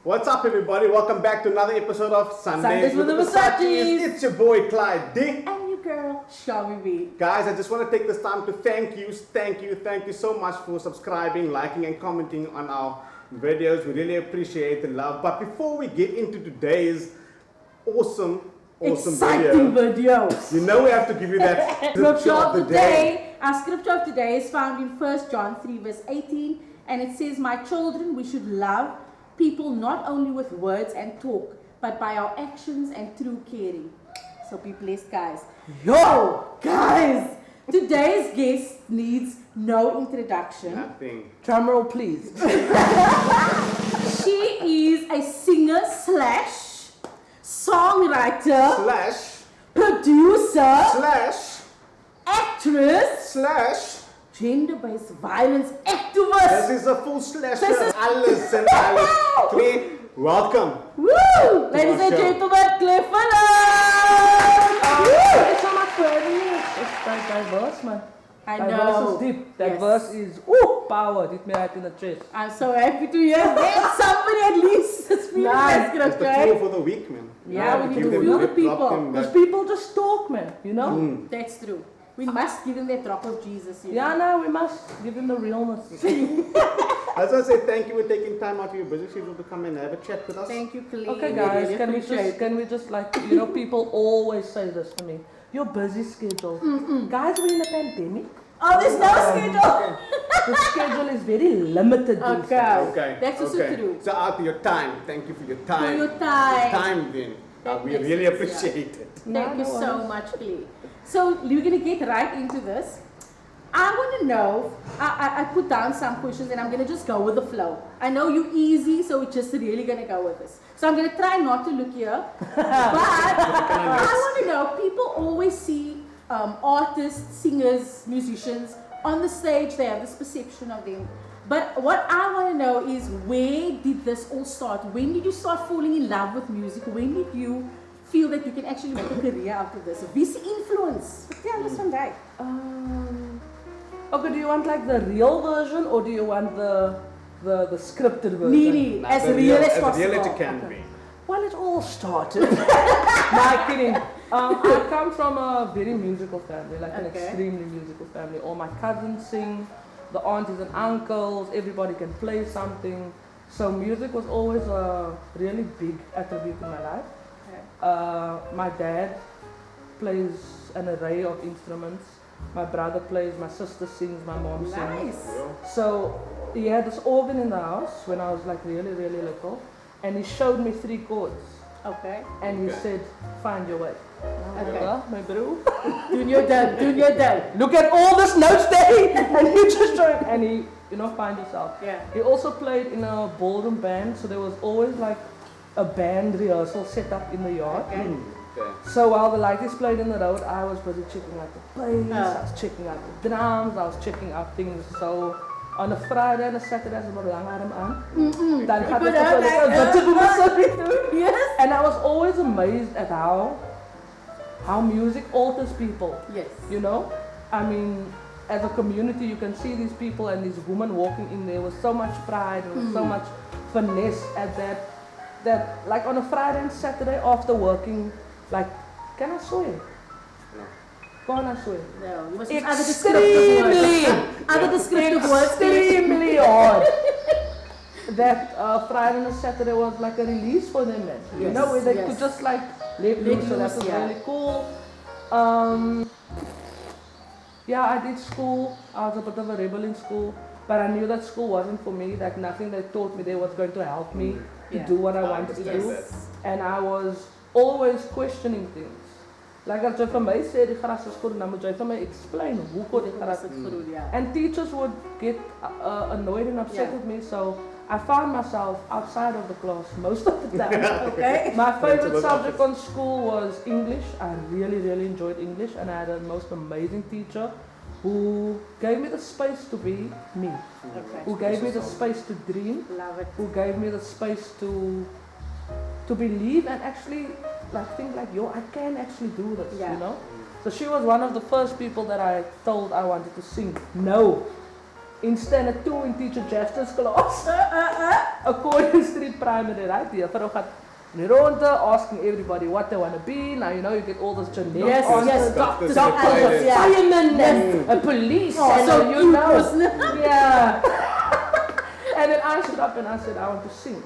What's up, everybody? Welcome back to another episode of Sundaze with the Versaces. It's your boy Clyde D. And your girl, Shami B. Guys, I just want to take this time to thank you so much for subscribing, liking, and commenting on our videos. We really appreciate the love. But before we get into today's awesome exciting videos, you know we have to give you that scripture of the day. Our scripture of today is found in 1 John 3 verse 18, and it says, "My children, we should love people not only with words and talk, but by our actions and true caring." So be blessed, guys. Yo, guys, today's guest needs no introduction. Nothing. Drum roll, please. She is a singer slash songwriter Slash. producer Slash. actress Slash. gender-based violence activist. This is a full slash. This is- Alice and Alice. Clay, welcome. Woo! Ladies and show. gentlemen, Clay Phillips! Thank you so much for having me. It's quite diverse, man. I That know. verse is deep. That Yes. verse is power. It hit me right in the chest. I'm so happy to hear that somebody at least is feeling Nice. that, That's the okay? fuel for the week, man. Yeah, we need Give to them fuel the that people. drop in Because that- people just talk, man. You know? That's true. We must give them that drop of Jesus. You Yeah, know? no, we must give them the realness. I just want to say thank you for taking time out of your busy schedule to come and have a chat with us. Thank you, Clay. Okay, We guys, really can appreciate we just like, people always say this to me. Your busy schedule. Guys, we're in a pandemic. Oh, there's no schedule. The schedule is very limited these Okay. days. Okay. That's also okay. true. So out of your time, thank you for your For time. your time. Time, then. That We makes really sense, appreciate it. Thank you No so worries. much, Clay. So we're gonna get right into this. I want to know. I put down some questions, and I'm gonna just go with the flow. I know you're easy, so we're just really gonna go with this. So I'm gonna try not to look here, but I want to know. People always see artists, singers, musicians on the stage. They have this perception of them. But what I want to know is, where did this all start? When did you start falling in love with music? When did you feel that you can actually make a career out of this? Wie se influence? Vertel ons van daai. Okay, do you want like the real version or do you want the scripted version? Needy, as The real as as possible. real as it can be. Well, it all started. Nah, kidding. I come from a very musical family, like an Okay. extremely musical family. All my cousins sing, the aunties and uncles, everybody can play something. So music was always a really big attribute in my life. Okay. My dad plays an array of instruments. My brother plays, my sister sings, my mom sings. Nice. So he had this organ in the house when I was like really, really little, and he showed me 3 chords, Okay. and he Okay. said, "Find your way." Okay. My bro. Doing your done. Doing your done. Look at all this notes there, and you just showed, and he, find yourself. Yeah. He also played in a ballroom band, so there was always like a band rehearsal set up in the yard. Okay. Okay. So while the ladies played in the road, I was busy checking out the bass, I was checking out the drums, I was checking out things. So on a Friday and a Saturday, I was lang arm aan. Dan gaat het Goed, Yes. And I was always amazed at how music alters people. Yes. You know, I mean, as a community, you can see these people and these women walking in there with so much pride and with so much finesse at that like on a Friday and Saturday after working, like, can I swear? No. Go on, I swear. No, you must use other descriptive words. Other descriptive words. Extremely hard. That Friday and Saturday was like a release for them, man. You Yes, know, where they yes. could just like let loose, so that loose, was yeah. really cool. Yeah, I did school. I was a bit of a rebel in school, but I knew that school wasn't for me. Like nothing they taught me there was going to help me to Yeah. do what I wanted to do. Yes. And I was always questioning things. Like as jy vir my sê die gras is groen, dan moet jy vir my explain hoekom die gras is groen. Yeah. And teachers would get annoyed and upset Yeah. with me, so I found myself outside of the class most of the time. Okay. My favorite That's a subject on school was English. I really, really enjoyed English, and I had a most amazing teacher who gave me the space to be me, Okay. who gave me the space to dream, Love it. who gave me the space to believe and actually like think like, yo, I can actually do this, Yeah. you know? So she was one of the first people that I told I wanted to sing. No. in standard 2 in teacher Jester's class. Accordion Street Primary, right? Die juffrou gaat rond asking everybody what they want to be. Now you know you get all those generic answers. Doctors, Doctors, yeah. firemen, and a police, and so you know. cute, Yeah. And then I stood up and I said, I want to sing.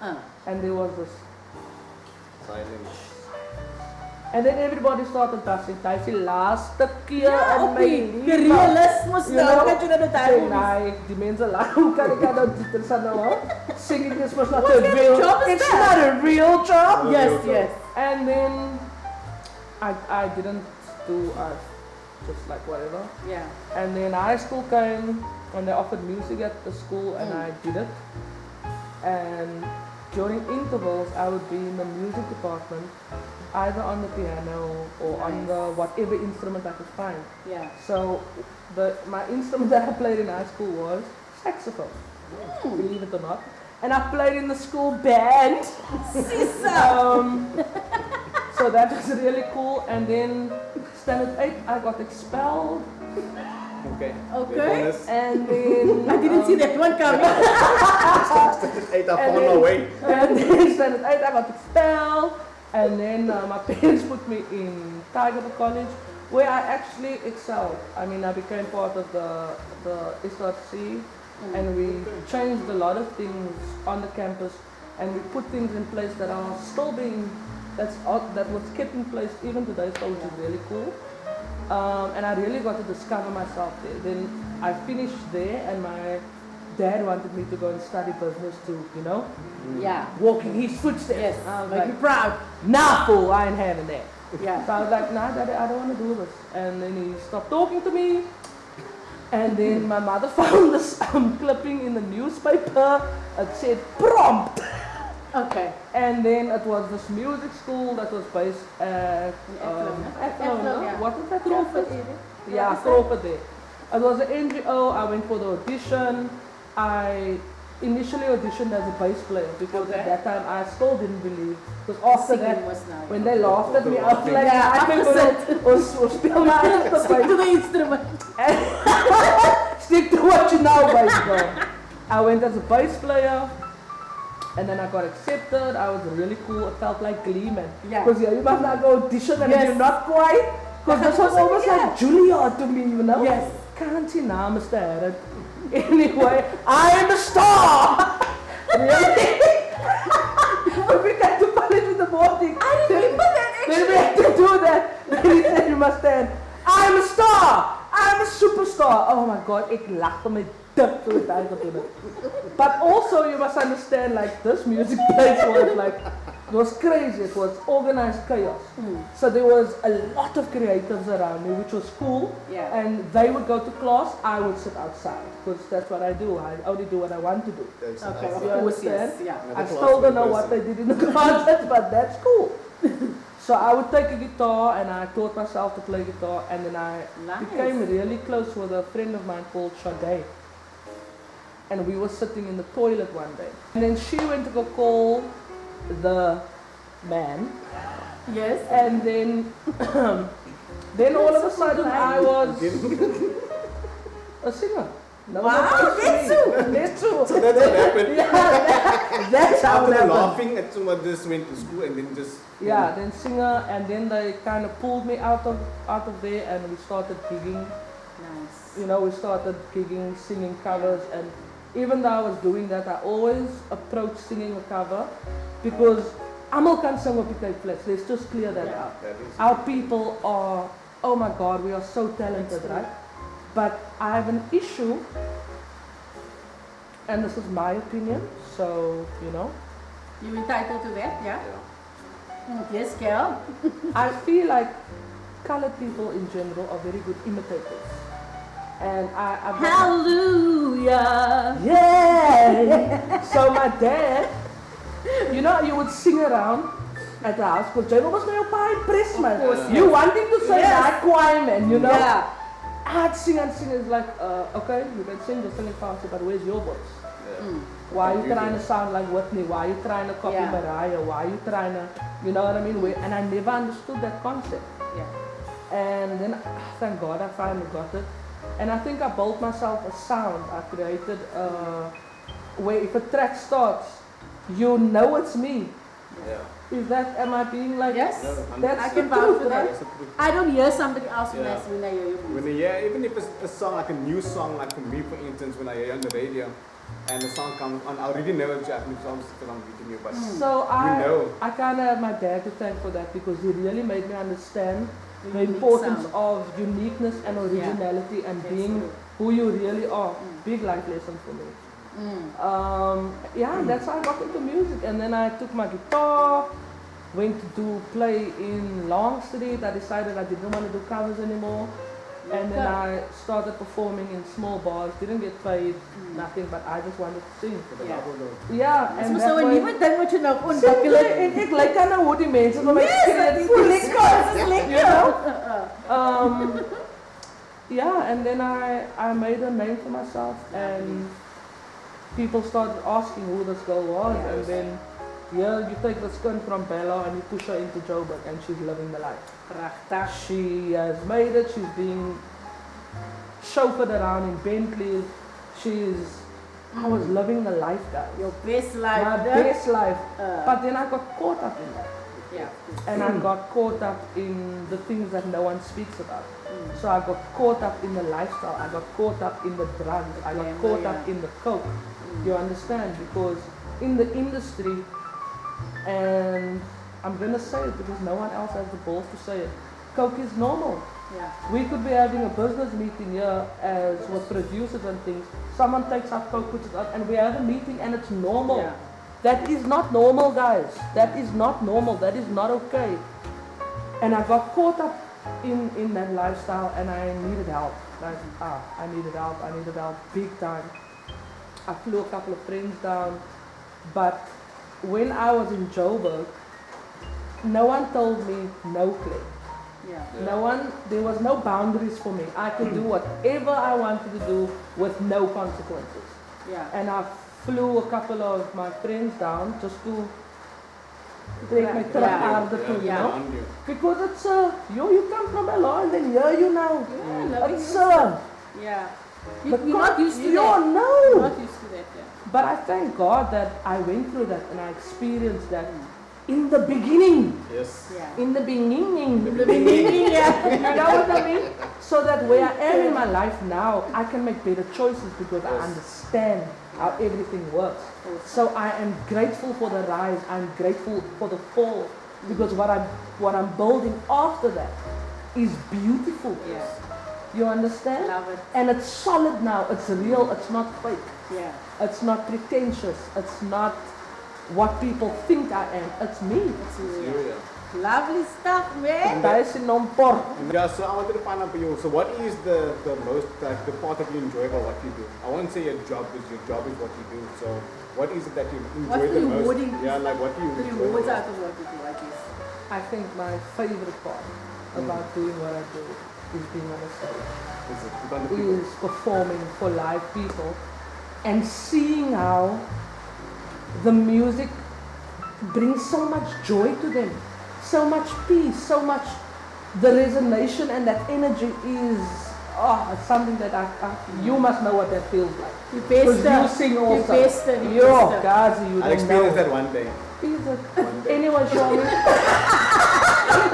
Uh. And there was this. Silence. And then everybody started dancing. Hy sê laaste keer in my die realismus nou, wat jy nou Sê, daar nee, die mense lag. Hoe kan ek nou dit nou hou? Singing is was not What a kind of real job is It's that? not a real job. Yes, Real yes. And then I didn't do art. Just like whatever. Yeah. And then high school came and they offered music at the school and I did it. And during intervals I would be in the music department, either on the piano or on the whatever instrument I could find. Yeah. So my instrument that I played in high school was saxophone, believe it or not. And I played in the school band. So that was really cool. And then standard 8 I got expelled. Okay. Okay. And then I didn't see that one coming. Eight up on my way. And then standard 8 I got expelled. And then my parents put me in Tiger College, where I actually excelled. I mean, I became part of the SRC, and we changed a lot of things on the campus, and we put things in place that are still being, that was kept in place even today, so which is really cool. And I really got to discover myself there. Then I finished there, and my dad wanted me to go and study business too, you know? Yeah. Walking his footsteps. Yes. I was Make like, you proud. nah, fool, I ain't having that. Yeah. So I was like, nah, Daddy, I don't want to do this. And then he stopped talking to me. And then my mother found this clipping in the newspaper. It said prompt. Okay. And then it was this music school that was based at Athlone, yeah. What was that? Crawford. Yeah, Crawford there. It was an NGO. I went for the audition. I initially auditioned as a bass player because at that time I still didn't believe. Because after Singing that, was nice. when they laughed at me, I was like, Yeah, I think we'll spill my Stick to the instrument. Stick to what you know, bass girl. I went as a bass player, and then I got accepted. I was really cool. It felt like Glee, man. Yeah. Because you must not go audition and Yes. you're not quite. Because this was almost like Juilliard to me, you know? Yes. Can't you now, Mr. Harrod? Anyway, I am a star! Really? But we got to college in the morning. I remember that Then we had to do that. Then he said, you must stand. I'm a star! I'm a superstar! Oh my god, ik lachte me dik toe het uitgedoen het. But also you must understand, like, this music place was like, it was crazy. It was organized chaos. So there was a lot of creatives around me, which was cool. Yeah. And they would go to class, I would sit outside. Because that's what I do. I only do what I want to do. Okay, of You course, understand? yes. Yeah. I still don't know what they did in the closet, but that's cool. So I would take a guitar and I taught myself to play guitar, and then I Nice. became really close with a friend of mine called Sundaze. And we were sitting in the toilet one day. And then she went to go call the man, Yes. and then then all of a sudden I was a singer. No, Wow, that's too. That's true. So that's what happened. Yeah, that's how After it happened. laughing at someone, just went to school and then just. Yeah, then singer, and then they kind of pulled me out of there, and we started gigging. Nice. You know, we started gigging, singing covers, and even though I was doing that, I always approached singing a cover because almal kan sing op die tydplek. Let's just clear that out. That is. Our people are, oh my God, we are so talented, right? But I have an issue, and this is my opinion, so, you know. You entitled to that, yeah? Yes, girl. I feel like colored people in general are very good imitators. And I've got- Hallelujah. Yeah! So my dad, you know, you would sing around at the house, because Jane was my impressed, man. Of course, You wanting to sing Yes. that choir, man, you know? Yeah. I'd sing and sing, it's like, okay, you can sing, just sing it faster, but where's your voice? Why are you trying to sound like Whitney? Why are you trying to copy Yeah. Mariah? Why are you trying to, you know what I mean? And I never understood that concept. Yeah. And then, thank God, I finally got it. And I think I built myself a sound. I created where if a track starts, you know it's me. Yeah. Is that, am I being like, Yes, that's I the can vouch truth, for that. right? I don't hear somebody else when Yeah. when I hear your When music. I hear, even if it's a song, like a new song, like for me, for instance, when I hear on the radio, and the song comes on, I already know it's Japanese songs because I'm reading you, but So know. I kind of have my dad to thank for that because he really made me understand the Unique importance sound. of uniqueness and originality and That's being true. who you really are. Big life lesson for me. Yeah, that's how I got into music. And then I took my guitar, went to play in Long Street. I decided I didn't want to do covers anymore. And then I started performing in small bars, didn't get paid, nothing, but I just wanted to sing. Ja. Yeah, and So 'n nuwe ding wat jy nou ontwikkel het. en ek lyk aan hoe die mense vir my Yes, dit is lekker, dit is lekker. you know? Yeah, and then I made a name for myself and people started asking who this girl was, and then you take the skin from Bella and you push her into Joburg and she's living the life. Pragtig. She has made it, she's being chauffeured around in Bentleys. I was living the life, guys. Your best life. My né? best life. But then I got caught up in that. Yeah. And I got caught up in the things that no one speaks about. So I got caught up in the lifestyle. I got caught up in the drugs. I got caught up in the coke. You understand? Because in the industry, and I'm gonna say it because no one else has the balls to say it, coke is normal. Yeah. We could be having a business meeting here as with producers and things. Someone takes up coke, puts it up, and we have a meeting and it's normal. Yeah. That is not normal, guys. That is not normal. That is not okay. And I got caught up in that lifestyle and I needed help. I needed help. I needed help big time. I flew a couple of friends down. But when I was in Joburg, no one told me no, Clay. Yeah. There was no boundaries for me. I could do whatever I wanted to do with no consequences. Yeah. And I flew a couple of my friends down just to take my terug aarde toe, you know? Because it's you come from a law and then here you now. Yeah, It's yeah. You're not used to that. No. You're not used to that, yeah. But I thank God that I went through that and I experienced that in the beginning. Yes. Yeah. In the beginning. In the beginning, yeah. You know what I mean? So that where I am in my life now, I can make better choices because I understand how everything works. So I am grateful for the rise. I'm grateful for the fall because what I'm building after that is beautiful. Yeah. You understand? Love it. And it's solid now. It's real. It's not fake. Yeah. It's not pretentious. It's not what people think I am. It's me. It's real. Lovely stuff, man. Guys in Nompor. Yeah, so I wanted to find out for you. So, what is the most the part that you enjoy about what you do? I won't say your job is what you do. So, what is it that you enjoy What's the the most? rewarding? Yeah, like what do you The enjoy? rewards the out of what you do, I guess. I think my favorite part about doing what I do is being on the stage. most? Is it in front of people? Is performing for live people and seeing how the music brings so much joy to them, so much peace, so much the resonation and that energy is it's something that you must know what that feels like. You Because best you sing also. You Yo, best. guys, you I'll don't experience know. that one day. Is it? One day. Anyone show me?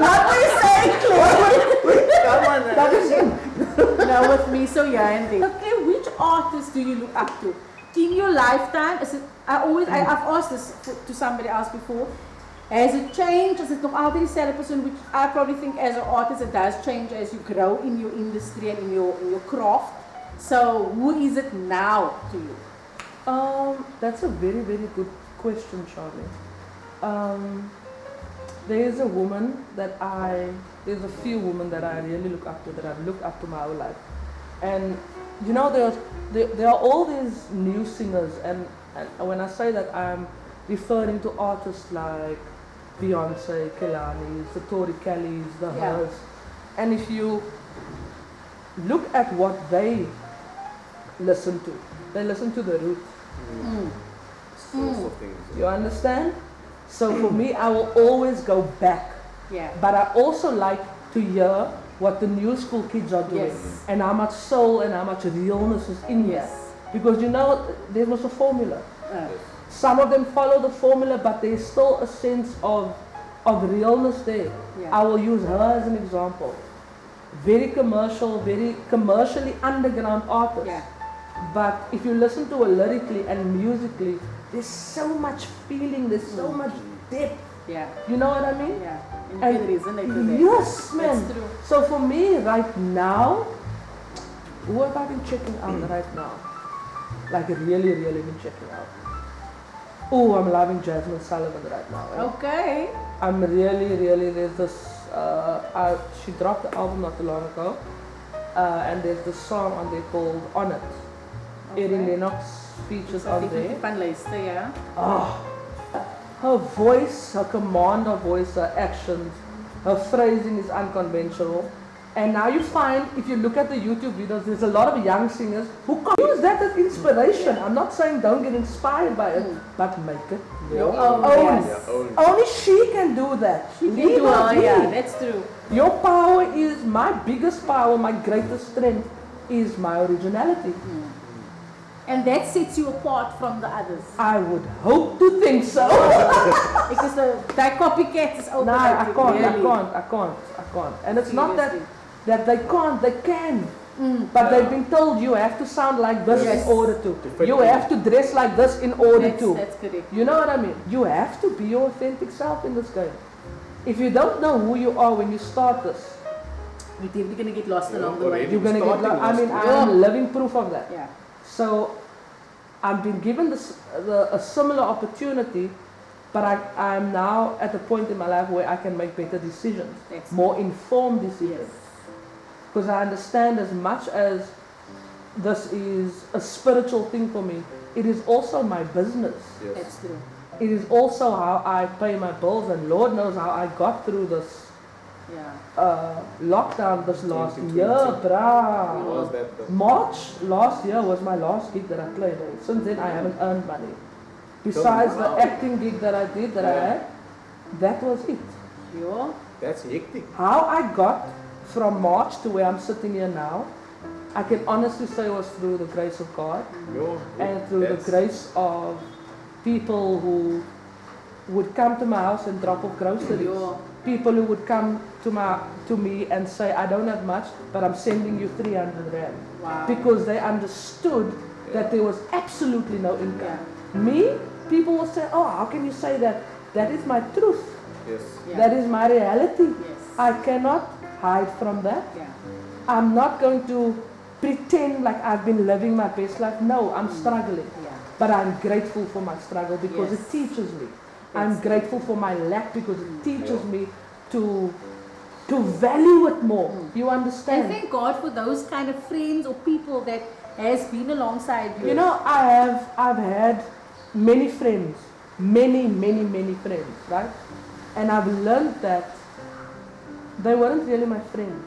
What were you saying, Claire? Come on, That is it. No, with me, so yeah, and then. Okay, which artist do you look up to? In your lifetime, is it, I've asked this to somebody else before. Has it changed? Is it nog altijd dezelfde persoon? Which I probably think as an artist it does change as you grow in your industry and in your craft. So who is it now to you? That's a very, very good question, Charlie. There's a woman there's a few women that I really look up to, that I've looked up to my whole life. And you know, there are all these new singers, and when I say that, I'm referring to artists like Beyonce, Kehlani, the Tori Kellys, the Hers. And if you look at what they listen to, they listen to the root. Sorts of things. You understand? So for me, I will always go back. Yeah. But I also like to hear what the new school kids are doing, Yes. and how much soul and how much realness is in Yes. that. Because you know, there was a formula. Uh, Some of them follow the formula, but there's still a sense of realness there. Yeah. I will use her as an example. Very commercial, very commercially underground artist. yeah. But if you listen to her lyrically and musically, there's so much feeling, there's so much depth. Yeah. You know what I mean? Yeah. And you can resonate with it. Yes, man. That's true. So for me right now, who have I been checking out right now? Like really, really been checking out. Oh, I'm loving Jasmine Sullivan right now. Eh? Okay. I'm really, there's this, she dropped the album not too long ago, and there's this song on there called On It. Erin Lennox features on there. Van Leicester, yeah. Oh, her voice, her command of voice, her actions, her phrasing is unconventional. And now you find, if you look at the YouTube videos, there's a lot of young singers who can use that as inspiration. I'm not saying don't get inspired by it, but make it your own. Yes. Only she can do that. Leave her be. Yeah, that's true. Your power is my biggest power, my greatest strength is my originality. And that sets you apart from the others. I would hope to think so. Because that copycat is over. No, I can't. Really. And it's not Seriously. that they can't, they can. But they've been told you have to sound like this Yes. in order to. You have to dress like this in order to. That's correct. You know what I mean? You have to be your authentic self in this game. If you don't know who you are when you start this, We're definitely going to get lost along the already. way. you're gonna get Starting lost. I mean, lost. I'm living proof of that. Yeah. So I've been given a similar opportunity, but I'm now at a point in my life where I can make better decisions, Excellent. more informed decisions. Yes. Because I understand as much as this is a spiritual thing for me, it is also my business. Yes. That's true. It is also how I pay my bills, and Lord knows how I got through this Yeah. lockdown this last 2020. year, How bruh. was that though? March last year was my last gig that I played. Since then, I haven't earned money. Besides the wow. acting gig that I did, that I Yeah. had, that was it. Yo. That's hectic. How I got from March to where I'm sitting here now, I can honestly say was through the grace of God Yo, and through the grace of people who would come to my house and drop off groceries. Yo. People who would come to me and say, I don't have much, but I'm sending you 300 rand. Wow. Because they understood that there was absolutely no income. Yeah. Me, people will say, oh, how can you say that? That is my truth. Yes. Yeah. That is my reality. Yes. I cannot hide from that. Yeah. I'm not going to pretend like I've been living my best life. No, I'm struggling. Yeah. But I'm grateful for my struggle because Yes. it teaches me. I'm Yes. grateful for my lack because it teaches me to value it more. You And understand? thank God for those kind of friends or people that has been alongside you. You know, I've had many friends, many friends, right? And I've learned that they weren't really my friends.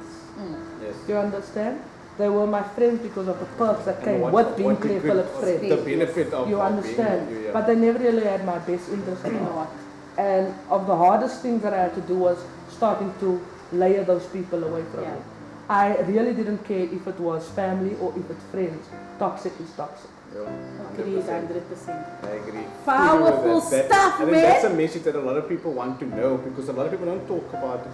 Yes. You understand? They were my friends because of the perks that And came what- with being what Claire you could- Phillips' friend. The benefit of You of understand? being you, yeah. But they never really had my best interest in You know mind. what? And of the hardest things that I had to do was starting to layer those people away from Yeah. me. I really didn't care if it was family or if it's friends. Toxic is toxic. Yeah, Agreed, 100%. 100%. I agree. Powerful stuff, I think man. that's a message that a lot of people want to know because a lot of people don't talk about it.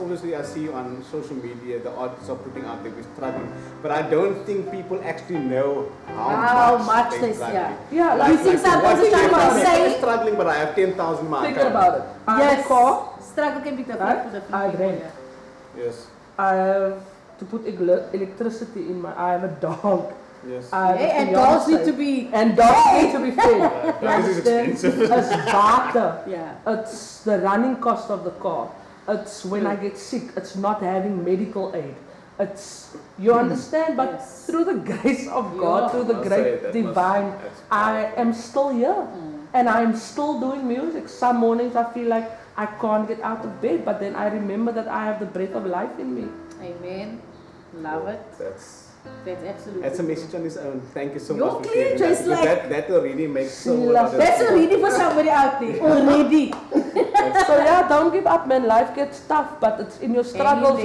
Obviously, I see on social media the artists are putting out there we're struggling, but I don't think people actually know How much they're they- struggling. Yeah, You think sometimes what it's trying to I'm say- struggling, but I have 10,000 mark. Think about it. I have a Yes. car. Struggle can be different Right? for different I people. rent. Yeah. Yes, I have to put electricity in my. I have a dog. yes. I have a Yeah, and dogs need fiancé. to be. And dogs need to be fed. Dogs is Understand? expensive. It's barter. Yeah. It's the running cost of the car. It's when I get sick. It's not having medical aid. It's you understand, but Yes. through the grace of Yeah. God, through the Must say great that divine, that's I am still here, and I am still doing music. Some mornings I feel like I can't get out of bed, but then I remember that I have the breath of life in me. Amen. Love it. That's absolutely. That's a message on its own. Thank you so You're much for clear, sharing that, just because like- that already makes so She much loves- other That's people- already for somebody out there. Already. So yeah, don't give up, man. Life gets tough, but it's in your struggles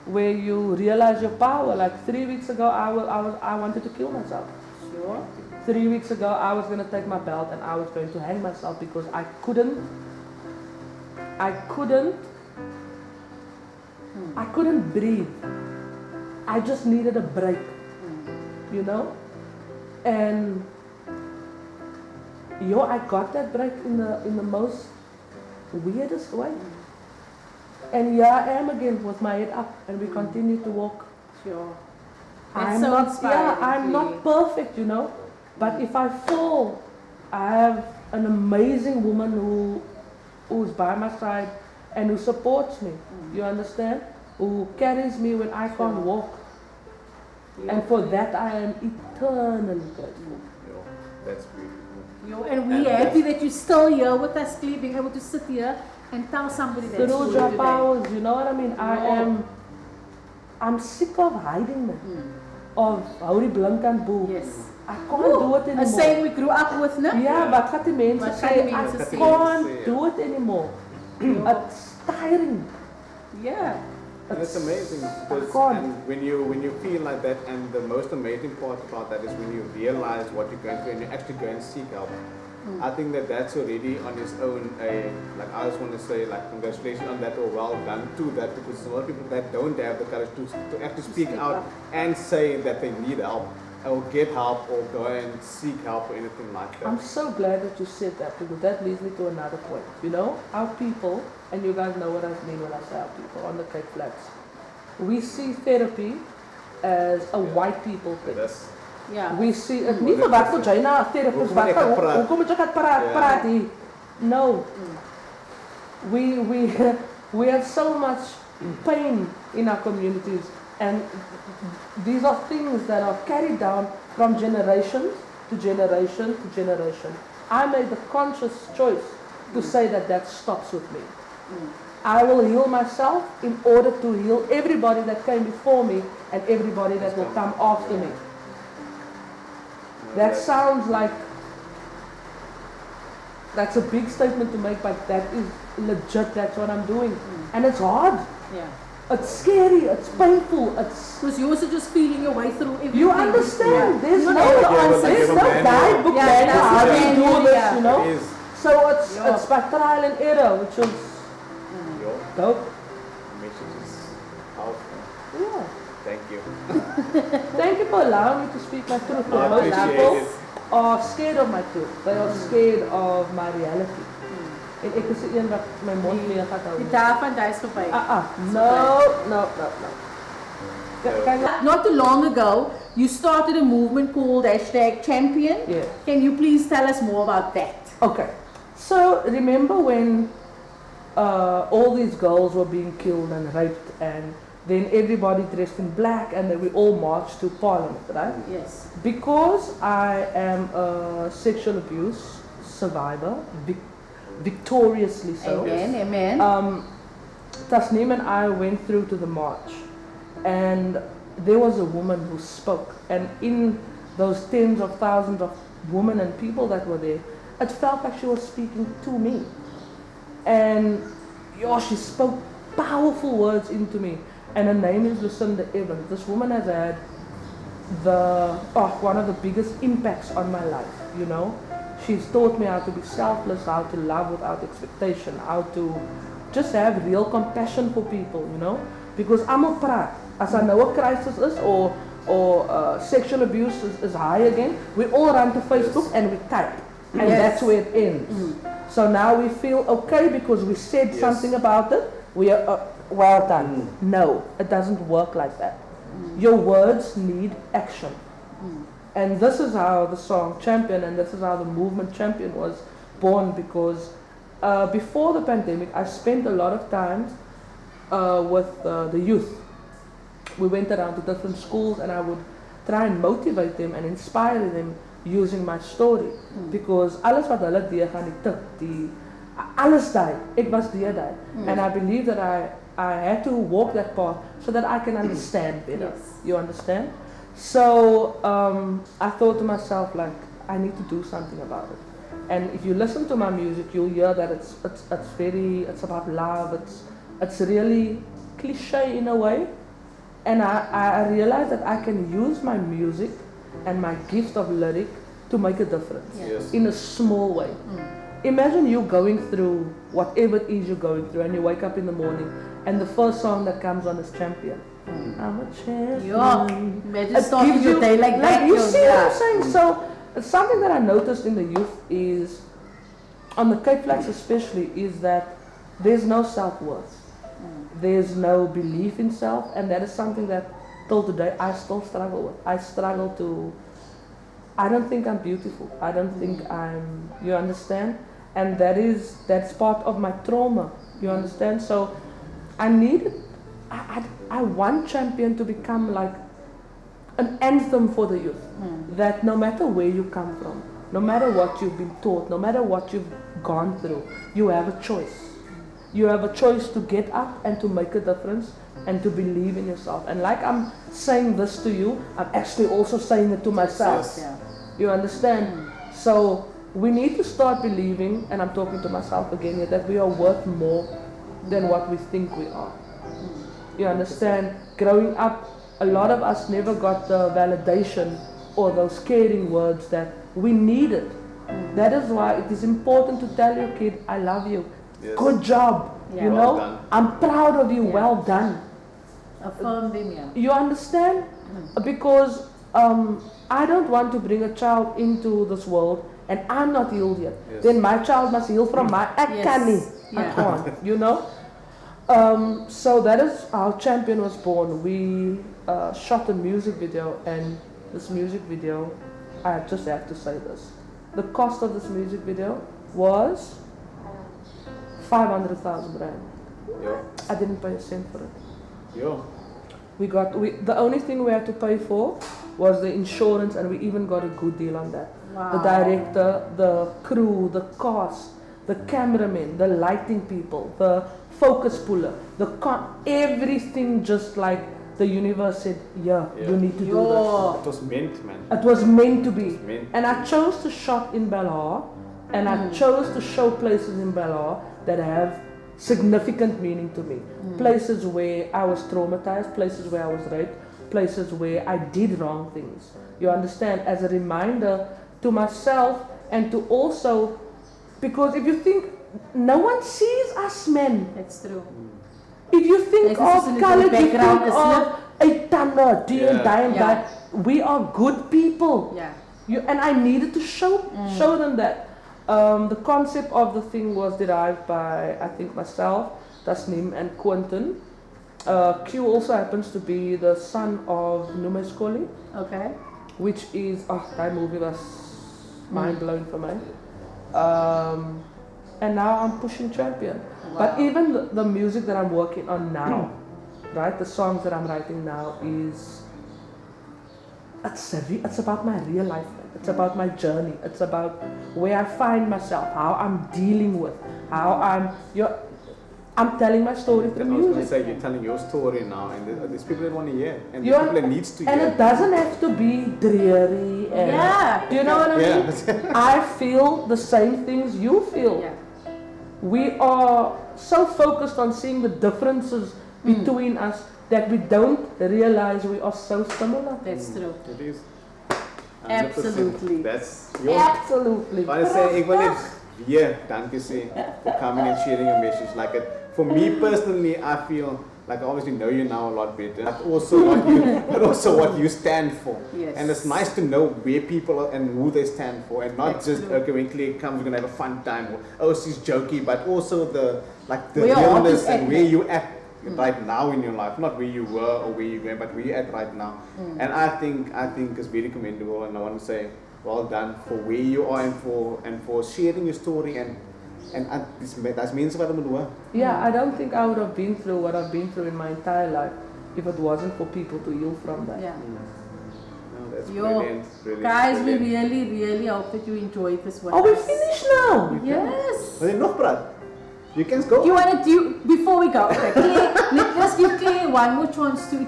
where you realize your power. Like 3 weeks ago, I wanted to kill myself. Sure. 3 weeks ago, I was gonna take my belt and I was going to hang myself because I couldn't breathe. I just needed a break, you know? And I got that break in the most weirdest way. And here I am again with my head up and we continue to walk. Sure. I'm so not inspiring, I'm not perfect, you know. But if I fall, I have an amazing woman who's by my side and who supports me. You understand? Who carries me when I can't walk. And for that I am eternally grateful. That's beautiful. And we're happy that you're still here with us, Cleo, being able to sit here and tell somebody that Through your powers, you know what I mean? I'm sick of hiding them. Of Hourie Blink and Boo. Yes. I can't do it anymore. A saying we grew up with, no? Yeah, but wat die mense Wat sê, gaan die I mense sê? can't do it anymore. It's tiring. Yeah. And it's amazing because when you feel like that, and the most amazing part about that is when you realize what you're going through and you actually go and seek help. I think that's already on its own like I just want to say like congratulations on that or well done to that, because there's a lot of people that don't have the courage to actually speak out and say that they need help or get help or go and seek help or anything like that. I'm so glad that you said that, because that leads me to another point. You know, our people, and you guys know what I mean when I say our people on the Cape Flats, we see therapy as a white people thing. Yeah. We see it nie vir wat moet jy na 'n therapist wat hoekom moet jy gaan praat hier? No. We have so much pain in our communities, and these are things that are carried down from generation to generation to generation. I made the conscious choice to say that stops with me. I will heal myself in order to heal everybody that came before me and everybody that will come after me. That sounds like that's a big statement to make, but that is legit. That's what I'm doing, and it's hard. Yeah. It's scary. It's painful. It's because you're also just feeling your way through everything. You understand? There's no answer. There's no guidebook manual how to do this. You know. So it's by trial and error, which is dope. Message is powerful. Yeah. Thank you. Thank you for allowing me to speak my truth. I Most people appreciate it. are scared of my truth. They are scared of my reality. En ek is die een wat my mond mee gaat hou. Die daarvan is verby. No. Not too long ago, you started a movement called #Champion. Yeah. Can you please tell us more about that? Okay. So remember when all these girls were being killed and raped, and then everybody dressed in black, and then we all marched to Parliament, right? Yes. Because I am a sexual abuse survivor, victoriously so. Amen. Tasneem and I went through to the march, and there was a woman who spoke, and in those tens of thousands of women and people that were there, it felt like she was speaking to me. And she spoke powerful words into me. And her name is Lucinda Evans. This woman has had one of the biggest impacts on my life, you know. She's taught me how to be selfless, how to love without expectation, how to just have real compassion for people, you know. Because I'm a praat. As I know a crisis is or sexual abuse is high again, we all run to Facebook and we type. And that's where it ends. So now we feel okay because we said something about it. We are well done. No, it doesn't work like that. Your words need action. And this is how the song Champion, and this is how the movement Champion was born, because before the pandemic, I spent a lot of time with the youth. We went around to different schools, and I would try and motivate them and inspire them using my story. Because alles wat hulle deurgaan, alles daai, ek was deur daai. And I believe that I had to walk that path so that I can understand better. Yes. You understand? So I thought to myself, like, I need to do something about it. And if you listen to my music, you'll hear that it's about love. It's really cliche in a way. And I realized that I can use my music and my gift of lyric to make a difference in a small way. Imagine you going through whatever it is you're going through, and you wake up in the morning and the first song that comes on is Champion. I'm a champion. Imagine starting your day like that. You see what I'm saying? So something that I noticed in the youth is, on the Cape Flats especially, is that there's no self-worth. There's no belief in self, and that is something that till today I still struggle with. I don't think I'm beautiful. I don't think you understand? And that's part of my trauma, you understand? So I want Champion to become like an anthem for the youth. That no matter where you come from, no matter what you've been taught, no matter what you've gone through, you have a choice. You have a choice to get up and to make a difference and to believe in yourself. And like I'm saying this to you, I'm actually also saying it to myself. Yes. You understand? So we need to start believing, and I'm talking to myself again here, that we are worth more than what we think we are. You understand? Growing up, a lot of us never got the validation or those caring words that we needed. That is why it is important to tell your kid, I love you. Yes. Good job. You know, done. I'm proud of you. Well done. Affirm them, You understand? Because I don't want to bring a child into this world and I'm not healed yet. Yes. Then my child must heal from my I can't. You know? So that is how Champion was born. We shot a music video, and this music video, I just have to say this. The cost of this music video was 500,000 rand. Yo. I didn't pay a cent for it. Yo. The only thing we had to pay for was the insurance, and we even got a good deal on that. Wow. The director, the crew, the cast, the cameraman, the lighting people, the focus puller, everything, just like the universe said, you need to do this. It was meant, man. It was meant to be. Meant. And I chose to shot in Belhar, and I chose to show places in Belhar that have significant meaning to me. Places where I was traumatized, places where I was raped, places where I did wrong things. You understand? As a reminder to myself, and to also, because if you think, no one sees us men. That's true. If you think of color, you think of a tanner, we are good people. Yeah. And I needed to show them that. The concept of the thing was derived by, I think, myself, Tasneem, and Quentin. Q also happens to be the son of Nume Scully. Okay. Which is, that movie was mind-blowing for me. And now I'm pushing Champion. Wow. But even the music that I'm working on now, right, the songs that I'm writing now it's about my real life. It's about my journey. It's about where I find myself, how I'm dealing with, how I'm telling my story through music. I was going to say, you're telling your story now, and there's people that want to hear, and there's people that needs to hear. And it doesn't have to be dreary. And do you know what I mean? I feel the same things you feel. Yeah. We are so focused on seeing the differences between us that we don't realize we are so similar. That's true. It is. 100%. Absolutely. That's Absolutely. I want to say, ek wil net dankie sê for coming and sharing your message. Like for me personally, I feel like I obviously know you now a lot better, but also what you stand for. Yes. And it's nice to know where people are and who they stand for, and not just okay, when Clay comes, we're gonna have a fun time, or she's jokey, but also the realness and where you at right now in your life, not where you were or where you're going, but where you're at right now. And I think it's very commendable, and I want to say well done for where you are and for sharing your story and that's means wat moet doen. Yeah, I don't think I would have been through what I've been through in my entire life if it wasn't for people to heal from that. Yeah. No, that's brilliant. Guys, we really hope that you enjoyed this one. Oh, we finished now? Yes. Wil jy nog praat? You can go. You want to do, before we go, okay, Claire, let's give Claire one more chance to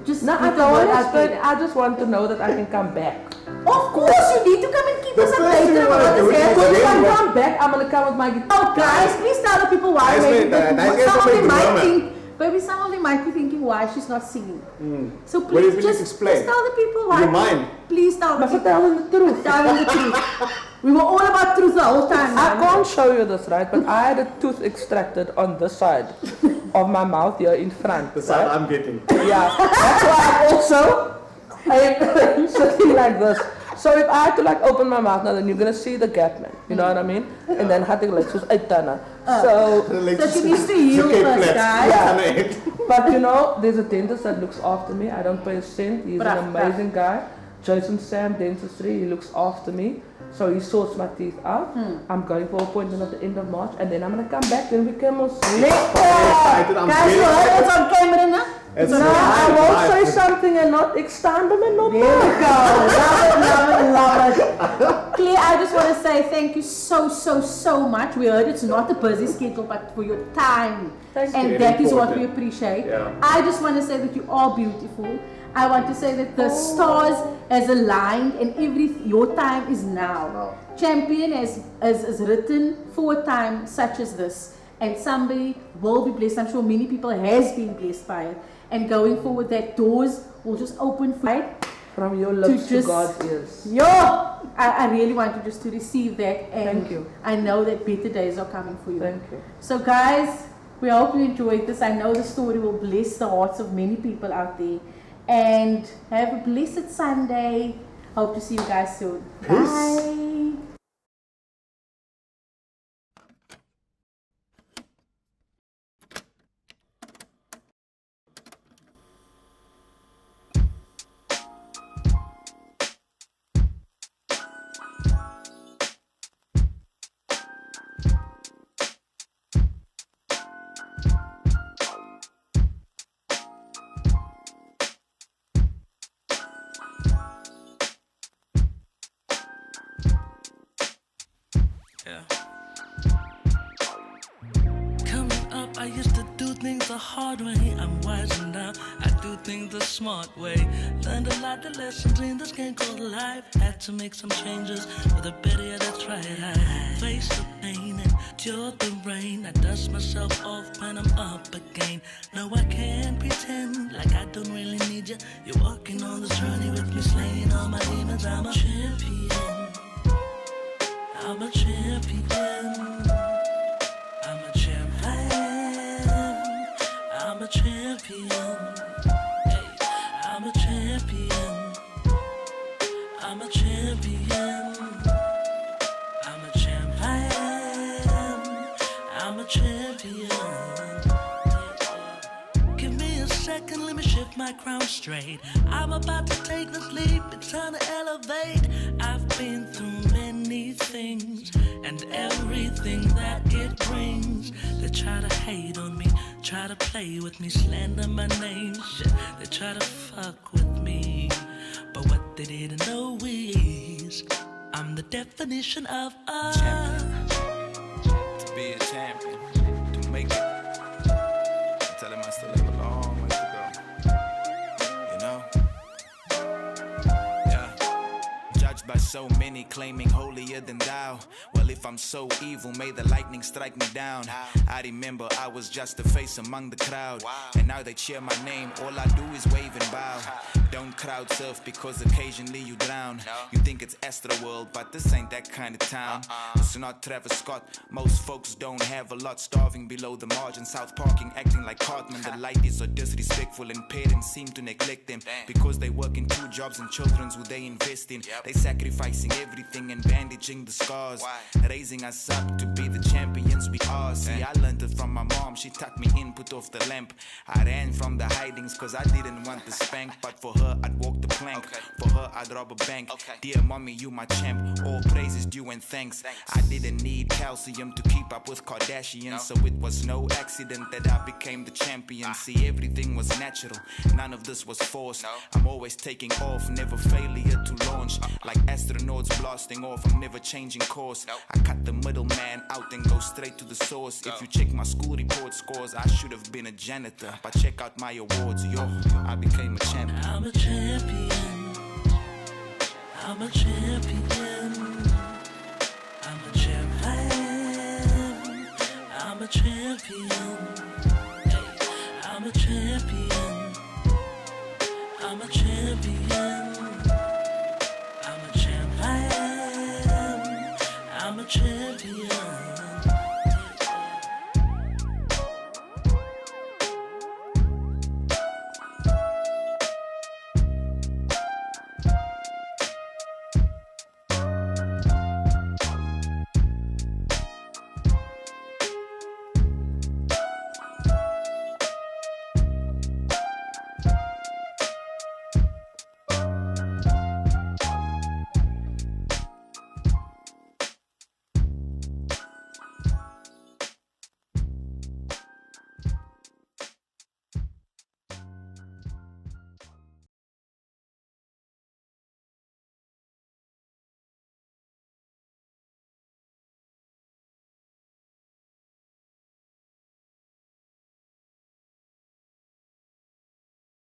just No, I don't want to. I just want to know that I can come back. Of course, you need to come and keep us The first thing updated you want about to do this is hair. when come back, I'm gonna come with my guitar. Oh, guys, please tell the people why. Nice maybe way, nice way some to of make them the might drama. think, maybe some of them might be thinking why she's not singing. So Will you please please explain? just tell the people why. You mind? Please tell the But people. tell them the truth. Tell them the truth. We were all about truth the whole time. I man. can't show you this, right? But I had a tooth extracted on this side of my mouth here in front. The side right? I'm getting. Yeah, that's why I am sitting like this. So if I had to like open my mouth now, then you're gonna see the gap, man. You know what I mean? And then had to like so So she needs to heal first, guys. Yeah. but you know, there's a dentist that looks after me. I don't pay a cent. He's Bruh, an amazing guy. Jason Sam Dentistry, he looks after me. So he sorts my teeth out. I'm going for an appointment at the end of March, and then I'm gonna come back. Then we can all see. Excited. I'm Guys, you very heard excited. it's on camera now? It's No, live, I won't live. say something and not extend them and not There we go. Love it. Claire, I just want to say thank you so much. We heard it's not a busy schedule, but for your time. Thank and you. that Very is what we important. appreciate. Yeah. I just want to say that you are beautiful. I want to say that the stars has aligned and your time is now. Champion has written for a time such as this. And somebody will be blessed. I'm sure many people has been blessed by it. And going forward, that doors will just open for you. from your lips to just- God's ears. I really want you just to receive that. And Thank you. I know that better days are coming for you. Thank you. So guys, we hope you enjoyed this. I know the story will bless the hearts of many people out there. And have a blessed Sunday. Hope to see you guys soon. Peace. Bye. Yeah. Coming up, I used to do things the hard way. I'm wiser now. I do things the smart way. Learned a lot of lessons in this game called life. Had to make some changes for the better. Yeah, that's right. I face the pain and endure the rain. I dust myself off when I'm up again. No, I can't pretend like I don't really need you. You're walking on this journey with me, slaying all my demons. I'm a champion. I'm a champion. I'm a champion. I'm a champion. Hey, I'm a champion. I'm a champion. I'm a champion. I'm a champion. Give me a second, let me shift my crown straight. I'm about to take this leap, it's time to elevate. I've been through many things and everything that it brings. They try to hate on me, try to play with me, slander my name. Shit, they try to fuck with me, but what they didn't know is I'm the definition of a champion. To be a champion, to make it. I tell him I still have a long way to go. You know? Yeah. Judged by so many claiming holier than thou. Well, if I'm so evil, may the lightning strike me down. I remember I was just a face among the crowd. And now they cheer my name, all I do is wave and bow. Don't crowd surf because occasionally you drown. You think it's Astroworld, but this ain't that kind of town. It's not Travis Scott, most folks don't have a lot. Starving below the margin, South Parking, acting like Cartman. The ladies are disrespectful and parents seem to neglect them. Because they work in 2 jobs and children's who they invest in. They sacrificing everything and bandaging the scars. Raising us up to be the champions we are. See, I learned it from my mom, she tucked me in, put off the lamp. I ran from the hidings cause I didn't want the spank. But for her I'd walk the plank, for her I'd rob a bank. Dear mommy, you my champ, all praises due and thanks. I didn't need calcium to keep up with Kardashians, so it was no accident that I became the champion. See, everything was natural, none of this was forced. I'm always taking off, never failure to launch. Like astronauts blasting off, I'm never changing course. I cut the middleman out and go straight to the source. If you check my school report scores, I should have been a janitor. But check out my awards, yo, I became a champion. I'm a champion. I'm a champion. I'm a champion. I'm a champion. Hey, I'm a champion. I'm a champion. I'm a champion. I'm a champion.